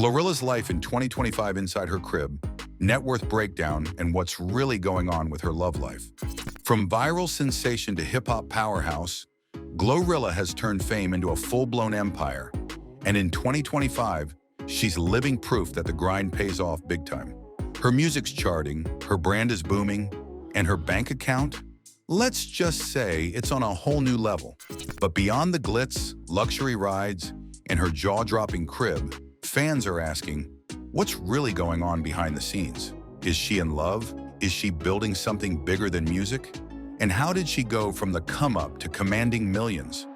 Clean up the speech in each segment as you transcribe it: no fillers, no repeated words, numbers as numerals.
GloRilla's life in 2025 inside her crib, net worth breakdown, and what's really going on with her love life. From viral sensation to hip-hop powerhouse, GloRilla has turned fame into a full-blown empire. And in 2025, she's living proof that the grind pays off big time. Her music's charting, her brand is booming, and her bank account? Let's just say it's on a whole new level. But beyond the glitz, luxury rides, and her jaw-dropping crib, fans are asking, what's really going on behind the scenes? Is she in love? Is she building something bigger than music? And how did she go from the come-up to commanding millions?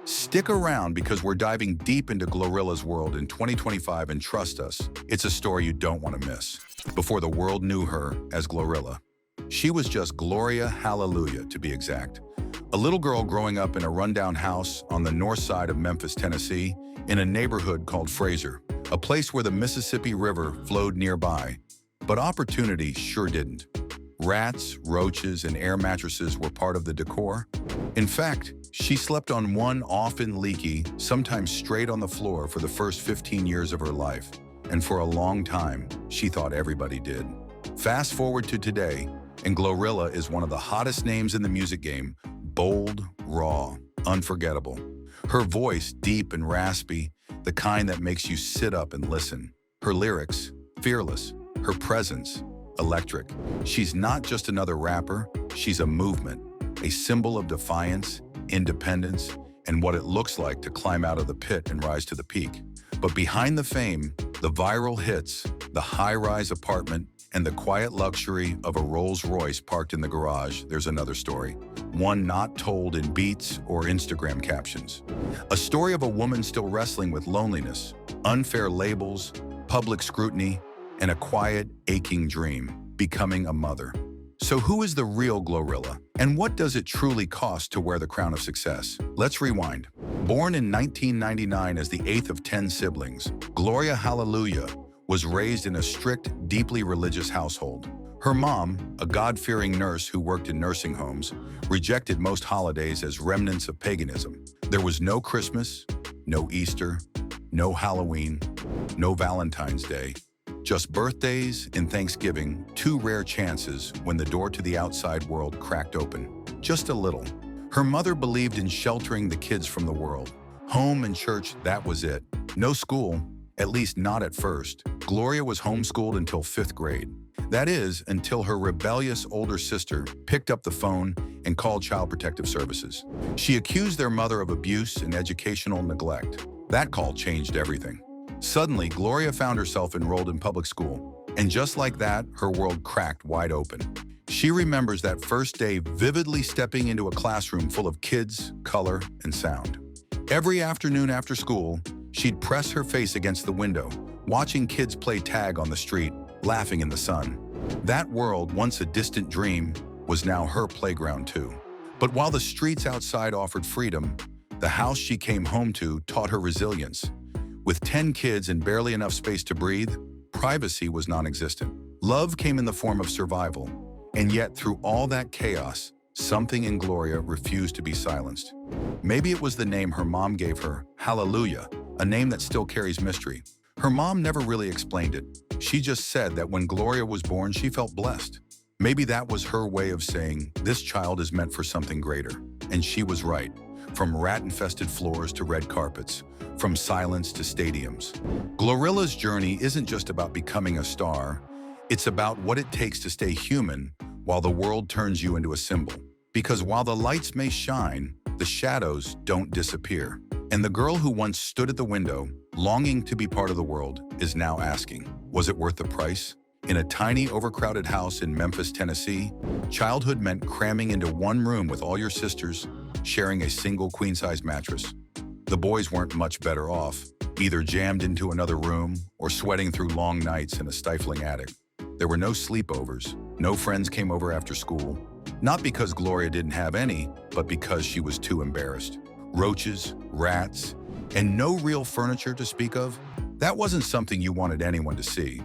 Stick around because we're diving deep into GloRilla's world in 2025, and trust us, it's a story you don't want to miss. Before the world knew her as GloRilla, she was just Gloria Hallelujah, to be exact. A little girl growing up in a rundown house on the north side of Memphis, Tennessee, in a neighborhood called Fraser, a place where the Mississippi River flowed nearby. But opportunity sure didn't. Rats, roaches, and air mattresses were part of the decor. In fact, she slept on one often leaky, sometimes straight on the floor for the first 15 years of her life. And for a long time, she thought everybody did. Fast forward to today, and GloRilla is one of the hottest names in the music game. Bold, raw, unforgettable. Her voice, deep and raspy, the kind that makes you sit up and listen. Her lyrics, fearless. Her presence, electric. She's not just another rapper, she's a movement, a symbol of defiance, independence, and what it looks like to climb out of the pit and rise to the peak. But behind the fame, the viral hits, the high-rise apartment, and the quiet luxury of a Rolls-Royce parked in the garage, there's another story. One not told in beats or Instagram captions. A story of a woman still wrestling with loneliness, unfair labels, public scrutiny, and a quiet, aching dream, becoming a mother. So who is the real GloRilla? And what does it truly cost to wear the crown of success? Let's rewind. Born in 1999 as the 8th of 10 siblings, Gloria Hallelujah was raised in a strict, deeply religious household. Her mom, a God-fearing nurse who worked in nursing homes, rejected most holidays as remnants of paganism. There was no Christmas, no Easter, no Halloween, no Valentine's Day. Just birthdays and Thanksgiving, two rare chances when the door to the outside world cracked open. Just a little. Her mother believed in sheltering the kids from the world. Home and church, that was it. No school, at least not at first. Gloria was homeschooled until 5th grade. That is, until her rebellious older sister picked up the phone and called Child Protective Services. She accused their mother of abuse and educational neglect. That call changed everything. Suddenly, Gloria found herself enrolled in public school. And just like that, her world cracked wide open. She remembers that first day vividly stepping into a classroom full of kids, color, and sound. Every afternoon after school, she'd press her face against the window, watching kids play tag on the street, laughing in the sun. That world, once a distant dream, was now her playground too. But while the streets outside offered freedom, the house she came home to taught her resilience. With 10 kids and barely enough space to breathe, privacy was non-existent. Love came in the form of survival. And yet, through all that chaos, something in Gloria refused to be silenced. Maybe it was the name her mom gave her, Hallelujah, a name that still carries mystery. Her mom never really explained it. She just said that when Gloria was born, she felt blessed. Maybe that was her way of saying, this child is meant for something greater. And she was right. From rat-infested floors to red carpets, from silence to stadiums. GloRilla's journey isn't just about becoming a star. It's about what it takes to stay human while the world turns you into a symbol. Because while the lights may shine, the shadows don't disappear. And the girl who once stood at the window, longing to be part of the world, is now asking, was it worth the price? In a tiny, overcrowded house in Memphis, Tennessee, childhood meant cramming into one room with all your sisters, sharing a single queen-size mattress. The boys weren't much better off, either jammed into another room or sweating through long nights in a stifling attic. There were no sleepovers, no friends came over after school, not because Gloria didn't have any, but because she was too embarrassed. Roaches, rats, and no real furniture to speak of, that wasn't something you wanted anyone to see.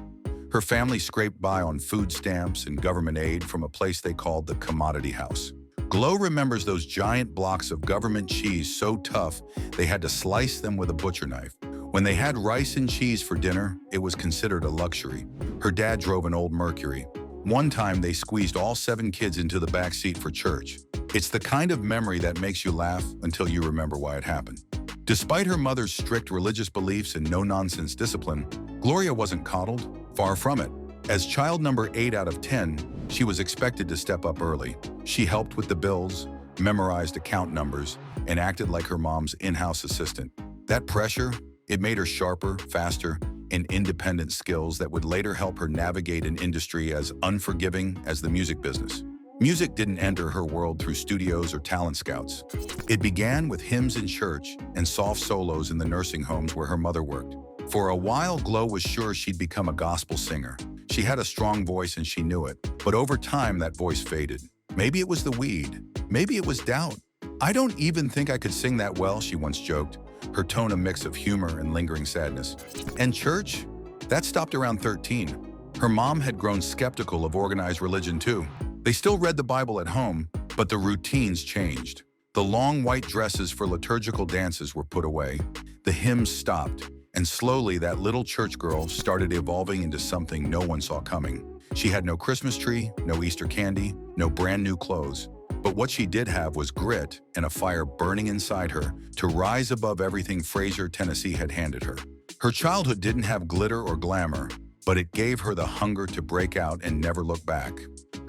Her family scraped by on food stamps and government aid from a place they called the commodity house. Glo remembers those giant blocks of government cheese so tough they had to slice them with a butcher knife, When they had rice and cheese for dinner, it was considered a luxury. Her dad drove an old Mercury. One time, they squeezed all 7 kids into the back seat for church. It's the kind of memory that makes you laugh until you remember why it happened. Despite her mother's strict religious beliefs and no-nonsense discipline, Gloria wasn't coddled, far from it. As child number 8 out of 10, she was expected to step up early. She helped with the bills, memorized account numbers, and acted like her mom's in-house assistant. That pressure, it made her sharper, faster, and independent skills that would later help her navigate an industry as unforgiving as the music business. Music didn't enter her world through studios or talent scouts. It began with hymns in church and soft solos in the nursing homes where her mother worked. For a while, Glo was sure she'd become a gospel singer. She had a strong voice and she knew it, but over time that voice faded. Maybe it was the weed, maybe it was doubt. "I don't even think I could sing that well," she once joked, her tone a mix of humor and lingering sadness. And church? That stopped around 13. Her mom had grown skeptical of organized religion too. They still read the Bible at home, but the routines changed. The long white dresses for liturgical dances were put away. The hymns stopped, and slowly that little church girl started evolving into something no one saw coming. She had no Christmas tree, no Easter candy, no brand new clothes. But what she did have was grit and a fire burning inside her to rise above everything Fraser, Tennessee had handed her. Her childhood didn't have glitter or glamour, but it gave her the hunger to break out and never look back.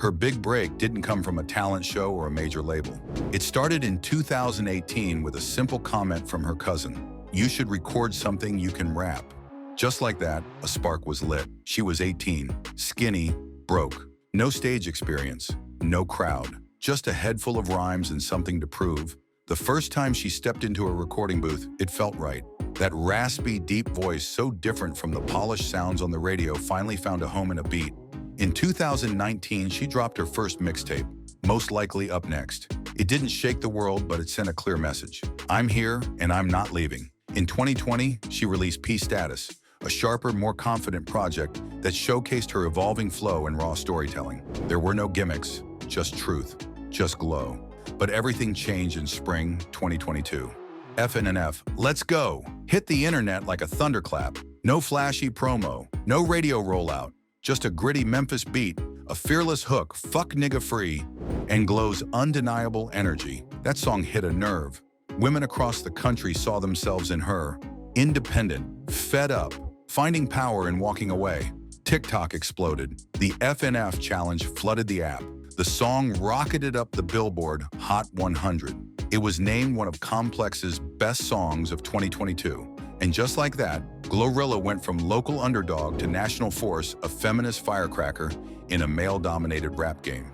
Her big break didn't come from a talent show or a major label. It started in 2018 with a simple comment from her cousin: "You should record something you can rap." Just like that, a spark was lit. She was 18, skinny, broke. No stage experience, no crowd. Just a head full of rhymes and something to prove. The first time she stepped into a recording booth, it felt right. That raspy, deep voice, so different from the polished sounds on the radio, finally found a home in a beat. In 2019, she dropped her first mixtape, Most Likely Up Next. It didn't shake the world, but it sent a clear message. I'm here, and I'm not leaving. In 2020, she released P Status, a sharper, more confident project that showcased her evolving flow and raw storytelling. There were no gimmicks, just truth, just glow. But everything changed in spring 2022. FNF, let's go. Hit the internet like a thunderclap. No flashy promo, no radio rollout, just a gritty Memphis beat, a fearless hook, fuck nigga free, and Glo's undeniable energy. That song hit a nerve. Women across the country saw themselves in her. Independent, fed up, finding power in walking away. TikTok exploded. The FNF challenge flooded the app. The song rocketed up the Billboard Hot 100. It was named one of Complex's best songs of 2022. And just like that, GloRilla went from local underdog to national force, a feminist firecracker in a male-dominated rap game.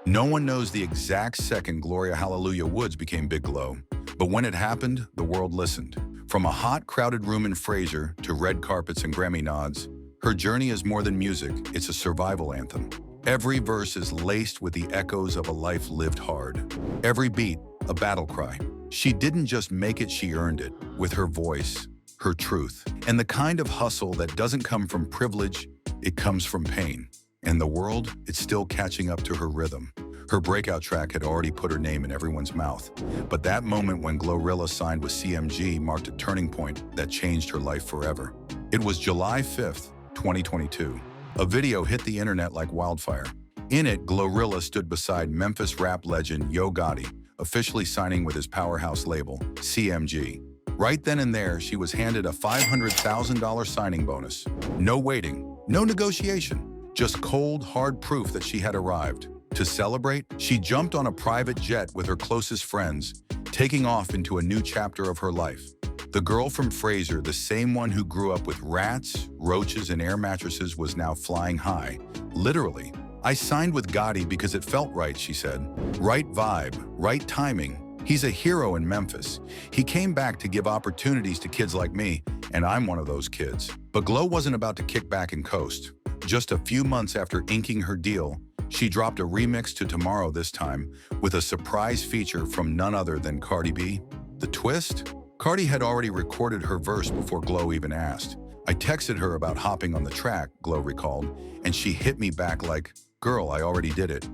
No one knows the exact second Gloria Hallelujah Woods became Big Glo, but when it happened, the world listened. From a hot, crowded room in Fraser to red carpets and Grammy nods, her journey is more than music, it's a survival anthem. Every verse is laced with the echoes of a life lived hard. Every beat, a battle cry. She didn't just make it, she earned it, with her voice, her truth, and the kind of hustle that doesn't come from privilege, it comes from pain. And the world, it's still catching up to her rhythm. Her breakout track had already put her name in everyone's mouth. But that moment when GloRilla signed with CMG marked a turning point that changed her life forever. It was July 5th, 2022. A video hit the internet like wildfire. In it, GloRilla stood beside Memphis rap legend Yo Gotti, officially signing with his powerhouse label, CMG. Right then and there, she was handed a $500,000 signing bonus. No waiting, no negotiation, just cold, hard proof that she had arrived. To celebrate, she jumped on a private jet with her closest friends, taking off into a new chapter of her life. The girl from Fraser, the same one who grew up with rats, roaches, and air mattresses, was now flying high. Literally. "I signed with Gotti because it felt right," she said. "Right vibe, right timing. He's a hero in Memphis. He came back to give opportunities to kids like me, and I'm one of those kids." But Glo wasn't about to kick back and coast. Just a few months after inking her deal, she dropped a remix to Tomorrow, this time with a surprise feature from none other than Cardi B. The twist? Cardi had already recorded her verse before Glo even asked. "I texted her about hopping on the track," Glo recalled, "and she hit me back like, 'Girl, I already did it.'"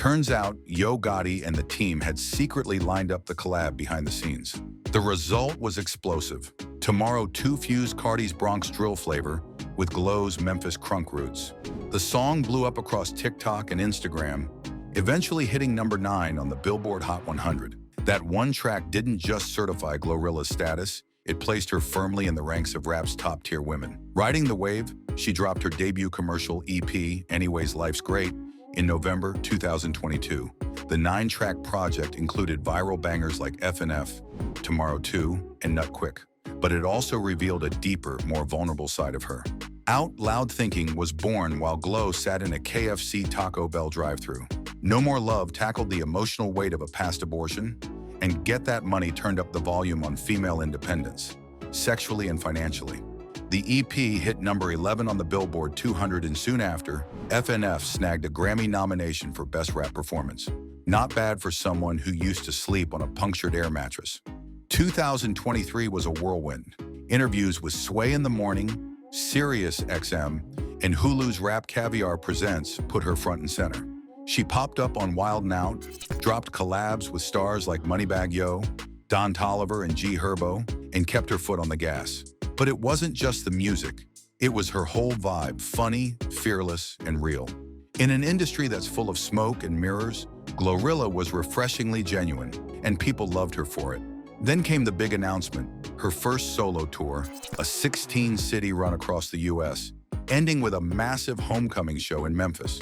Turns out, Yo Gotti and the team had secretly lined up the collab behind the scenes. The result was explosive. Tomorrow 2 fused Cardi's Bronx drill flavor with Glow's Memphis crunk roots. The song blew up across TikTok and Instagram, eventually hitting number 9 on the Billboard Hot 100. That one track didn't just certify GloRilla's status, it placed her firmly in the ranks of rap's top-tier women. Riding the wave, she dropped her debut commercial EP, Anyways Life's Great, in November 2022. The 9-track project included viral bangers like FNF, Tomorrow 2, and Nut Quick. But it also revealed a deeper, more vulnerable side of her. Out Loud Thinking was born while Glow sat in a KFC Taco Bell drive-thru. No More Love tackled the emotional weight of a past abortion, and Get That Money turned up the volume on female independence, sexually and financially. The EP hit number 11 on the Billboard 200, and soon after, FNF snagged a Grammy nomination for Best Rap Performance. Not bad for someone who used to sleep on a punctured air mattress. 2023 was a whirlwind. Interviews with Sway in the Morning, Sirius XM, and Hulu's Rap Caviar Presents put her front and center. She popped up on Wild 'N Out, dropped collabs with stars like Moneybagg Yo, Don Toliver, and G Herbo, and kept her foot on the gas. But it wasn't just the music. It was her whole vibe, funny, fearless, and real. In an industry that's full of smoke and mirrors, GloRilla was refreshingly genuine, and people loved her for it. Then came the big announcement, her first solo tour, a 16-city run across the US, ending with a massive homecoming show in Memphis.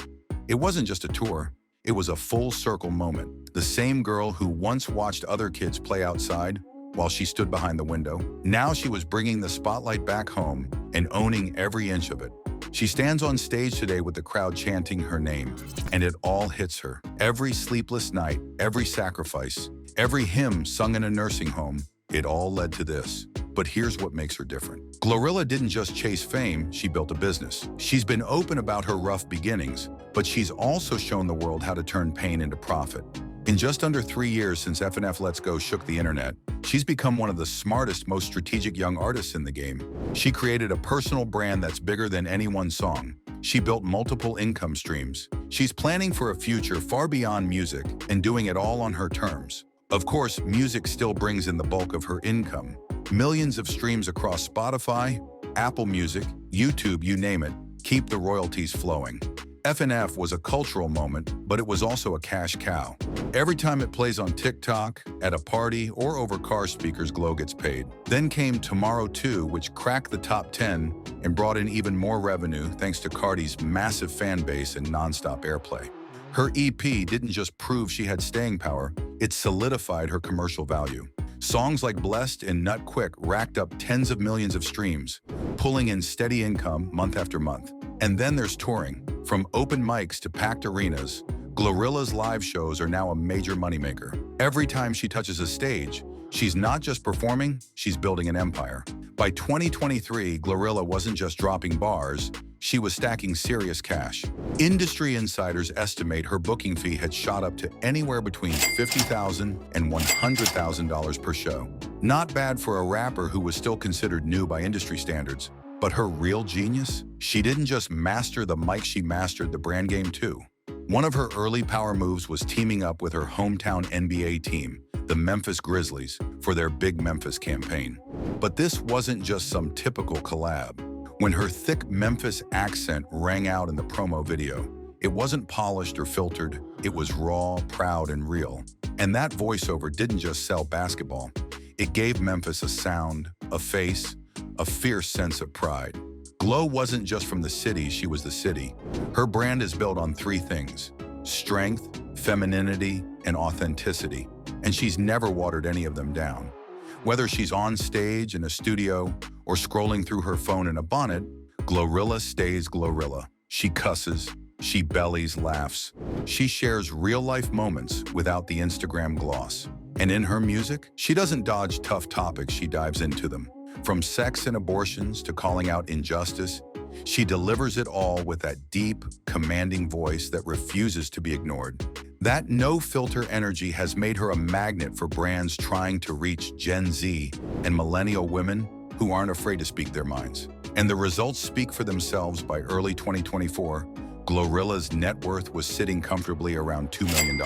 It wasn't just a tour, it was a full-circle moment. The same girl who once watched other kids play outside while she stood behind the window, now she was bringing the spotlight back home and owning every inch of it. She stands on stage today with the crowd chanting her name, and it all hits her. Every sleepless night, every sacrifice, every hymn sung in a nursing home, it all led to this. But here's what makes her different. GloRilla didn't just chase fame, she built a business. She's been open about her rough beginnings, but she's also shown the world how to turn pain into profit. In just under 3 years since FNF Let's Go shook the internet, she's become one of the smartest, most strategic young artists in the game. She created a personal brand that's bigger than any one song. She built multiple income streams. She's planning for a future far beyond music and doing it all on her terms. Of course, music still brings in the bulk of her income. Millions of streams across Spotify, Apple Music, YouTube, you name it, keep the royalties flowing. FNF was a cultural moment, but it was also a cash cow. Every time it plays on TikTok, at a party, or over car speakers, Glow gets paid. Then came Tomorrow 2, which cracked the top 10 and brought in even more revenue thanks to Cardi's massive fan base and nonstop airplay. Her EP didn't just prove she had staying power, it solidified her commercial value. Songs like Blessed and Nut Quick racked up tens of millions of streams, pulling in steady income month after month. And then there's touring. From open mics to packed arenas, GloRilla's live shows are now a major moneymaker. Every time she touches a stage, she's not just performing, she's building an empire. By 2023, GloRilla wasn't just dropping bars, she was stacking serious cash. Industry insiders estimate her booking fee had shot up to anywhere between $50,000 and $100,000 per show. Not bad for a rapper who was still considered new by industry standards. But her real genius? She didn't just master the mic, she mastered the brand game too. One of her early power moves was teaming up with her hometown NBA team, the Memphis Grizzlies, for their Big Memphis campaign. But this wasn't just some typical collab. When her thick Memphis accent rang out in the promo video, it wasn't polished or filtered, it was raw, proud, and real. And that voiceover didn't just sell basketball. It gave Memphis a sound, a face, a fierce sense of pride. Glow wasn't just from the city, she was the city. Her brand is built on 3 things: strength, femininity, and authenticity. And she's never watered any of them down. Whether she's on stage, in a studio, or scrolling through her phone in a bonnet, GloRilla stays GloRilla. She cusses, she bellies, laughs. She shares real-life moments without the Instagram gloss. And in her music, she doesn't dodge tough topics, she dives into them. From sex and abortions to calling out injustice, she delivers it all with that deep, commanding voice that refuses to be ignored. That no-filter energy has made her a magnet for brands trying to reach Gen Z and millennial women who aren't afraid to speak their minds. And the results speak for themselves. By early 2024, GloRilla's net worth was sitting comfortably around $2 million.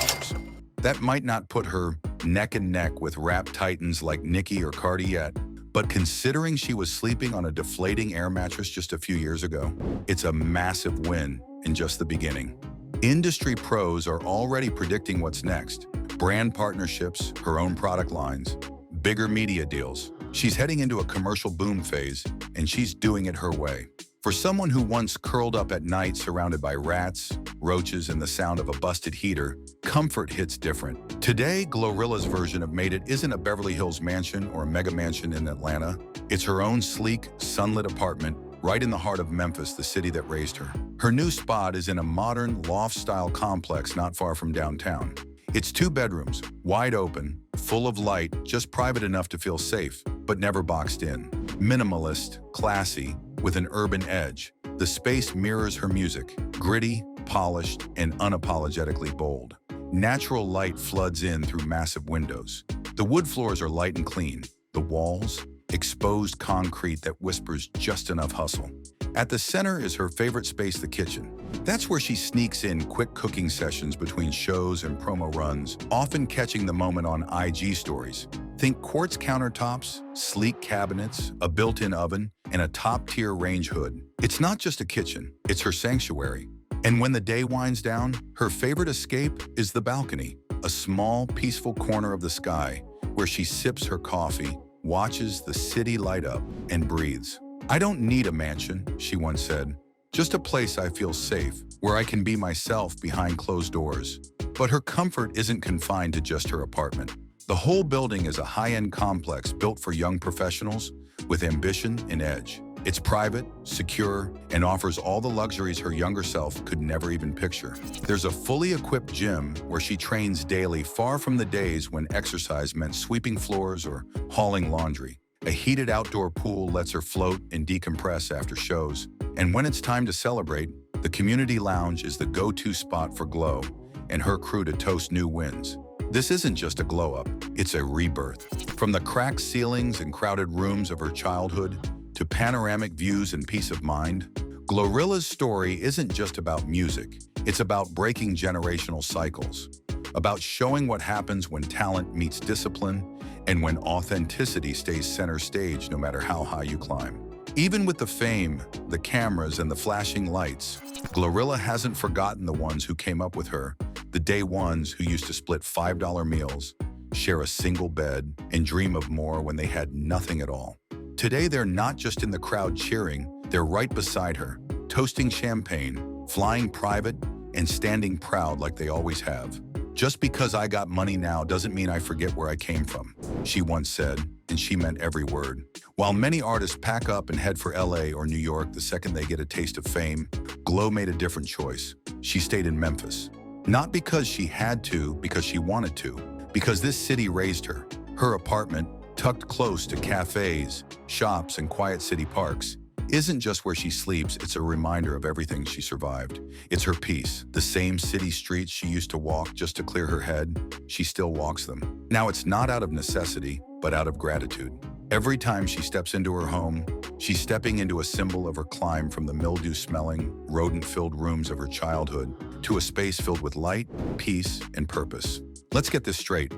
That might not put her neck and neck with rap titans like Nicki or Cardi yet, but considering she was sleeping on a deflating air mattress just a few years ago, it's a massive win in just the beginning. Industry pros are already predicting what's next. Brand partnerships, her own product lines, bigger media deals. She's heading into a commercial boom phase, and she's doing it her way. For someone who once curled up at night surrounded by rats, roaches, and the sound of a busted heater, comfort hits different. Today, GloRilla's version of Made It isn't a Beverly Hills mansion or a mega mansion in Atlanta. It's her own sleek, sunlit apartment right in the heart of Memphis, the city that raised her. Her new spot is in a modern, loft-style complex not far from downtown. It's 2 bedrooms, wide open, full of light, just private enough to feel safe, but never boxed in. Minimalist, classy, with an urban edge. The space mirrors her music, gritty, polished, and unapologetically bold. Natural light floods in through massive windows. The wood floors are light and clean. The walls, exposed concrete that whispers just enough hustle. At the center is her favorite space, the kitchen. That's where she sneaks in quick cooking sessions between shows and promo runs, often catching the moment on IG stories. Think quartz countertops, sleek cabinets, a built-in oven, and a top-tier range hood. It's not just a kitchen, it's her sanctuary. And when the day winds down, her favorite escape is the balcony, a small, peaceful corner of the sky where she sips her coffee, watches the city light up, and breathes. "I don't need a mansion," she once said. "Just a place I feel safe, where I can be myself behind closed doors." But her comfort isn't confined to just her apartment. The whole building is a high-end complex built for young professionals with ambition and edge. It's private, secure, and offers all the luxuries her younger self could never even picture. There's a fully equipped gym where she trains daily, far from the days when exercise meant sweeping floors or hauling laundry. A heated outdoor pool lets her float and decompress after shows. And when it's time to celebrate, the community lounge is the go-to spot for Glo and her crew to toast new wins. This isn't just a glow-up, it's a rebirth. From the cracked ceilings and crowded rooms of her childhood to panoramic views and peace of mind, GloRilla's story isn't just about music. It's about breaking generational cycles, about showing what happens when talent meets discipline and when authenticity stays center stage no matter how high you climb. Even with the fame, the cameras, and the flashing lights, GloRilla hasn't forgotten the ones who came up with her, the day ones who used to split $5 meals, share a single bed, and dream of more when they had nothing at all. Today, they're not just in the crowd cheering, they're right beside her, toasting champagne, flying private, and standing proud like they always have. "Just because I got money now doesn't mean I forget where I came from," she once said, and she meant every word. While many artists pack up and head for LA or New York the second they get a taste of fame, Glo made a different choice. She stayed in Memphis. Not because she had to, because she wanted to, because this city raised her. Her apartment, tucked close to cafes, shops, and quiet city parks, isn't just where she sleeps, it's a reminder of everything she survived. It's her peace. The same city streets she used to walk just to clear her head, she still walks them. Now it's not out of necessity, but out of gratitude. Every time she steps into her home, she's stepping into a symbol of her climb from the mildew-smelling, rodent-filled rooms of her childhood to a space filled with light, peace, and purpose. Let's get this straight.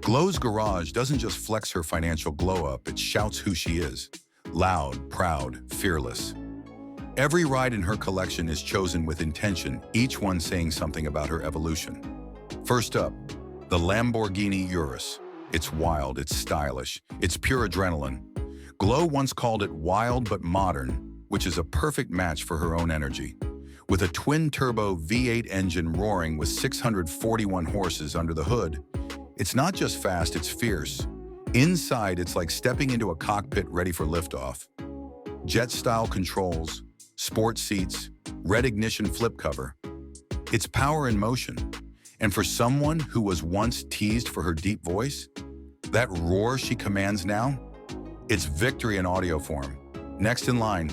Glo's garage doesn't just flex her financial glow-up, it shouts who she is. Loud, proud, fearless. Every ride in her collection is chosen with intention, each one saying something about her evolution. First up, the Lamborghini Urus. It's wild, it's stylish, it's pure adrenaline. Glo once called it wild but modern, which is a perfect match for her own energy. With a twin-turbo V8 engine roaring with 641 horses under the hood, it's not just fast, it's fierce. Inside, it's like stepping into a cockpit ready for liftoff. Jet-style controls, sport seats, red ignition flip cover. It's power in motion. And for someone who was once teased for her deep voice, that roar she commands now, it's victory in audio form. Next in line,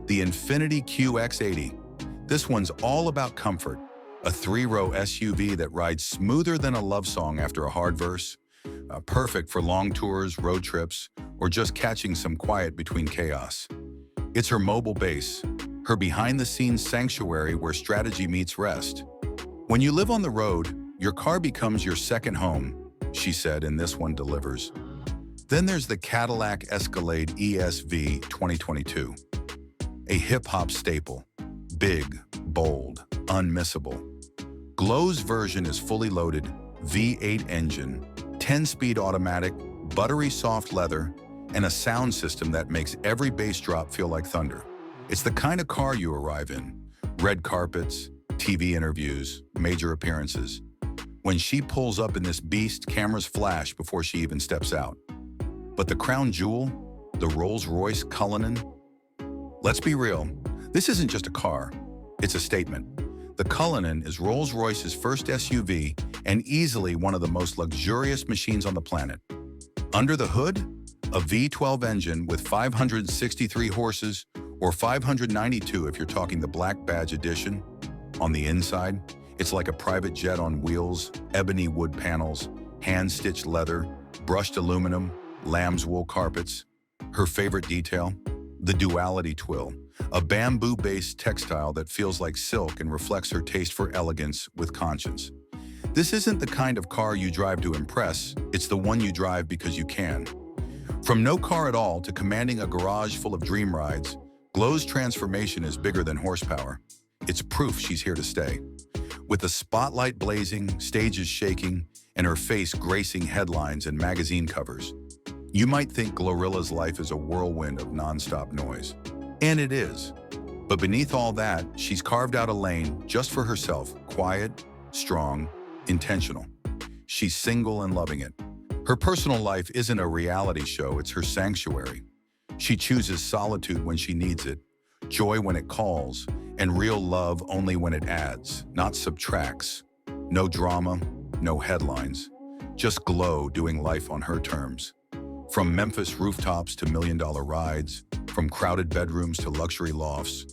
the Infiniti QX80. This one's all about comfort. A 3-row SUV that rides smoother than a love song after a hard verse. Perfect for long tours, road trips, or just catching some quiet between chaos. It's her mobile base, her behind-the-scenes sanctuary where strategy meets rest. When you live on the road, your car becomes your second home, she said, and this one delivers. Then there's the Cadillac Escalade ESV 2022. A hip-hop staple. Big, bold, unmissable. Glo's version is fully loaded, V8 engine, 10-speed automatic, buttery soft leather, and a sound system that makes every bass drop feel like thunder. It's the kind of car you arrive in. Red carpets, TV interviews, major appearances. When she pulls up in this beast, cameras flash before she even steps out. But the crown jewel, the Rolls-Royce Cullinan? Let's be real, this isn't just a car, it's a statement. The Cullinan is Rolls-Royce's first SUV and easily one of the most luxurious machines on the planet. Under the hood, a V12 engine with 563 horses, or 592 if you're talking the Black Badge edition. On the inside, it's like a private jet on wheels, ebony wood panels, hand-stitched leather, brushed aluminum, lamb's wool carpets. Her favorite detail? The duality twill, a bamboo-based textile that feels like silk and reflects her taste for elegance with conscience. This isn't the kind of car you drive to impress, it's the one you drive because you can. From no car at all to commanding a garage full of dream rides, Glo's transformation is bigger than horsepower. It's proof she's here to stay. With the spotlight blazing, stages shaking, and her face gracing headlines and magazine covers, you might think GloRilla's life is a whirlwind of nonstop noise. And it is. But beneath all that, she's carved out a lane just for herself, quiet, strong, intentional. She's single and loving it. Her personal life isn't a reality show, it's her sanctuary. She chooses solitude when she needs it, joy when it calls, and real love only when it adds, not subtracts. No drama, no headlines. Just Glo doing life on her terms. From Memphis rooftops to million-dollar rides, from crowded bedrooms to luxury lofts,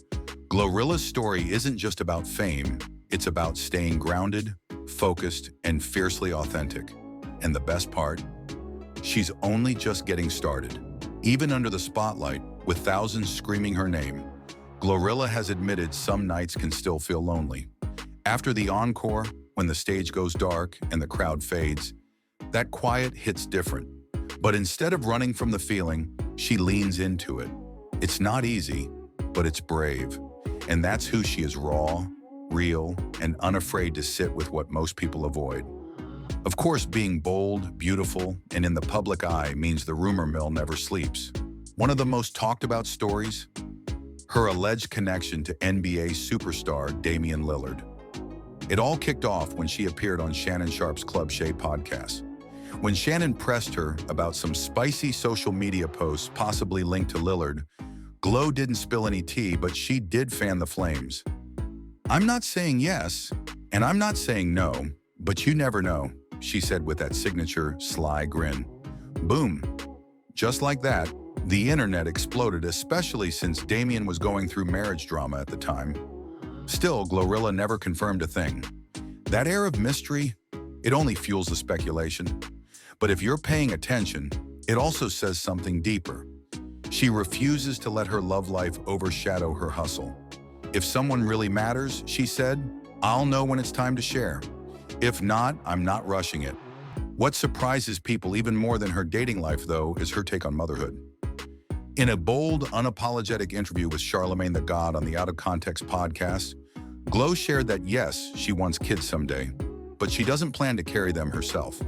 GloRilla's story isn't just about fame, it's about staying grounded, focused, and fiercely authentic. And the best part? She's only just getting started. Even under the spotlight, with thousands screaming her name, GloRilla has admitted some nights can still feel lonely. After the encore, when the stage goes dark and the crowd fades, that quiet hits different. But instead of running from the feeling, she leans into it. It's not easy, but it's brave. And that's who she is: raw, real, and unafraid to sit with what most people avoid. Of course, being bold, beautiful, and in the public eye means the rumor mill never sleeps. One of the most talked about stories? Her alleged connection to NBA superstar Damian Lillard. It all kicked off when she appeared on Shannon Sharpe's Club Shay podcast. When Shannon pressed her about some spicy social media posts possibly linked to Lillard, Glo didn't spill any tea, but she did fan the flames. "I'm not saying yes, and I'm not saying no, but you never know," she said with that signature sly grin. Boom. Just like that, the internet exploded, especially since Damian was going through marriage drama at the time. Still, GloRilla never confirmed a thing. That air of mystery, it only fuels the speculation. But if you're paying attention, it also says something deeper. She refuses to let her love life overshadow her hustle. "If someone really matters," she said, "I'll know when it's time to share. If not, I'm not rushing it." What surprises people even more than her dating life, though, is her take on motherhood. In a bold, unapologetic interview with Charlemagne the God on the Out of Context podcast, Glo shared that yes, she wants kids someday, but she doesn't plan to carry them herself.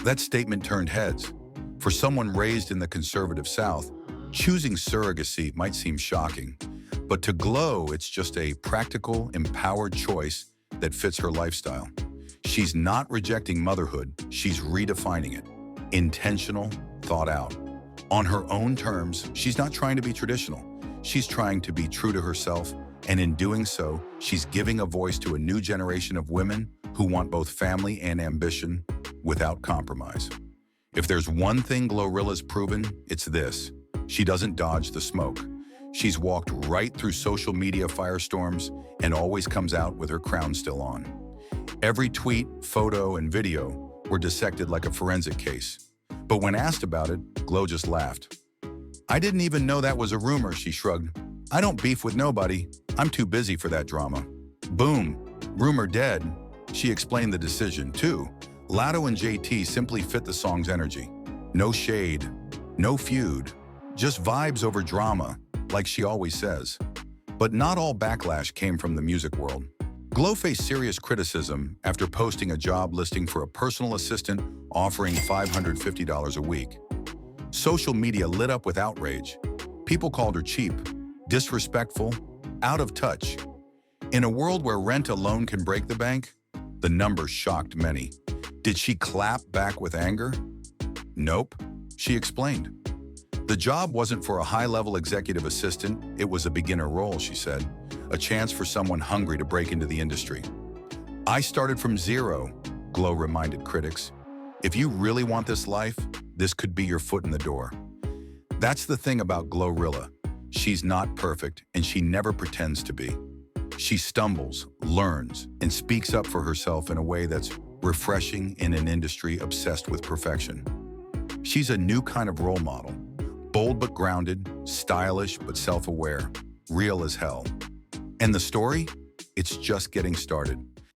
That statement turned heads. For someone raised in the conservative South, choosing surrogacy might seem shocking, but to Glo, it's just a practical, empowered choice that fits her lifestyle. She's not rejecting motherhood, she's redefining it. Intentional, thought out. On her own terms, she's not trying to be traditional. She's trying to be true to herself, and in doing so, she's giving a voice to a new generation of women who want both family and ambition without compromise. If there's one thing GloRilla's proven, it's this: she doesn't dodge the smoke. She's walked right through social media firestorms and always comes out with her crown still on. Every tweet, photo, and video were dissected like a forensic case. But when asked about it, Glo just laughed. "I didn't even know that was a rumor," she shrugged. I don't beef with nobody. I'm too busy for that drama. Boom. Rumor dead. She explained the decision, too. Latto and JT simply fit the song's energy. No shade, no feud, just vibes over drama, like she always says. But not all backlash came from the music world. Glo faced serious criticism after posting a job listing for a personal assistant offering $550 a week. Social media lit up with outrage. People called her cheap, disrespectful, out of touch. In a world where rent alone can break the bank, the numbers shocked many. Did she clap back with anger? Nope, she explained. The job wasn't for a high-level executive assistant, it was a beginner role, she said, a chance for someone hungry to break into the industry. I started from zero, Glo reminded critics. If you really want this life, this could be your foot in the door. That's the thing about GloRilla. She's not perfect, and she never pretends to be. She stumbles, learns, and speaks up for herself in a way that's refreshing in an industry obsessed with perfection. She's a new kind of role model, bold but grounded, stylish but self-aware, real as hell. And the story? It's just getting started.